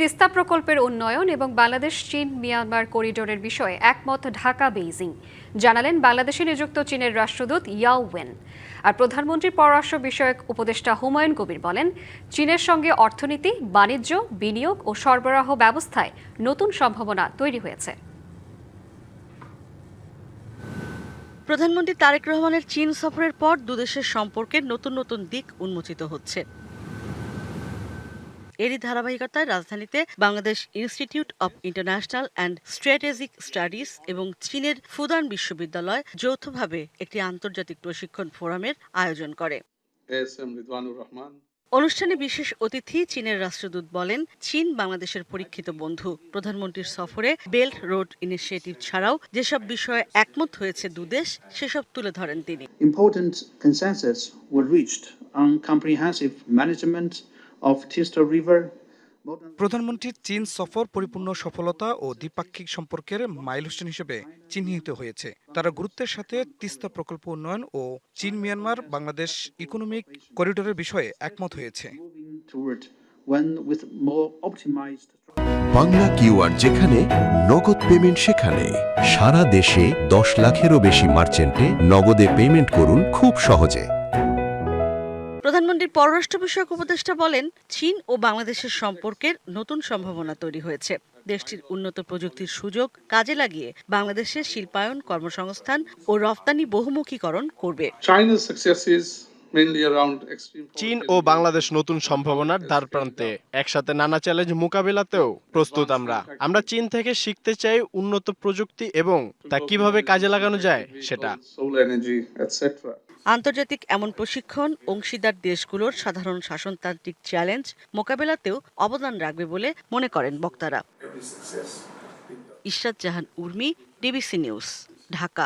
তিস্তা প্রকল্পের উন্নয়ন এবং বাংলাদেশ চীন মিয়ানমার করিডোরের বিষয়ে একমত ঢাকা বেইজিং জানালেন বাংলাদেশে নিযুক্ত চীনের রাষ্ট্রদূত ইয়াও ওয়েন। আর প্রধানমন্ত্রীর পররাষ্ট্র বিষয়ক উপদেষ্টা হুমায়ুন কবির বলেন, চীনের সঙ্গে অর্থনীতি, বাণিজ্য, বিনিয়োগ ও সরবরাহ ব্যবস্থায় নতুন সম্ভাবনা তৈরি হয়েছে। প্রধানমন্ত্রী তারেক রহমানের চীন সফরের পর দুদেশের সম্পর্কের নতুন নতুন দিক উন্মোচিত হচ্ছে। এরই ধারাবাহিকতায় রাজধানীতে Bangladesh institute of international and strategic studies এবং চীনের ফুদান বিশ্ববিদ্যালয় যৌথভাবে একটি আন্তর্জাতিক প্রশিক্ষণ ফোরামের আয়োজন করে। অনুষ্ঠানে বিশেষ অতিথি চীনের রাষ্ট্রদূত বলেন, চীন বাংলাদেশের পরীক্ষিত বন্ধু। প্রধানমন্ত্রীর সফরে বেল্ট রোড ইনিশিয়েটিভ ছাড়াও যেসব বিষয়ে একমত হয়েছে দুদেশ, সেসব তুলে ধরেন তিনি। Important consensus were reached on comprehensive management of Tista River. প্রধানমন্ত্রীর চীন সফর পরিপূর্ণ সফলতা ও দ্বিপাক্ষিক সম্পর্কের মাইলস্টোন হিসেবে চিহ্নিত হয়েছে। তারা গুরুত্বের সাথে তিস্তা প্রকল্প উন্নয়ন ও চীন মিয়ানমার বাংলাদেশ ইকোনমিক করিডোরের বিষয়ে একমত হয়েছে। বাংলা কিউআর যেখানে নগদ পেমেন্ট সেখানে সারা দেশে 10 লাখেরও বেশি মার্চেন্টে নগদে পেমেন্ট করুন খুব সহজে। প্রধানমন্ত্রীর পররাষ্ট্র বিষয়ক উপদেষ্টা বলেন, চীন ও বাংলাদেশের সম্পর্কের নতুন সম্ভাবনা তৈরি হয়েছে। দেশটির উন্নত প্রযুক্তির সুযোগ কাজে লাগিয়ে বাংলাদেশের শিল্পায়ন, কর্মসংস্থান ও রফতানি বহুমুখীকরণ করবে। চীন ও বাংলাদেশ নতুন সম্ভাবনার দ্বারপ্রান্তে, একসাথে নানা চ্যালেঞ্জ মোকাবিলাতেও প্রস্তুত। আমরা চীন থেকে শিখতে চাই উন্নত প্রযুক্তি এবং তা কিভাবে কাজে লাগানো যায় সেটা। আন্তর্জাতিক এমন প্রশিক্ষণ অংশীদার দেশগুলোর সাধারণ শাসনতান্ত্রিক চ্যালেঞ্জ মোকাবেলাতেও অবদান রাখবে বলে মনে করেন বক্তারা। ইশরাত জাহান উর্মি, ডিবিসি নিউজ, ঢাকা।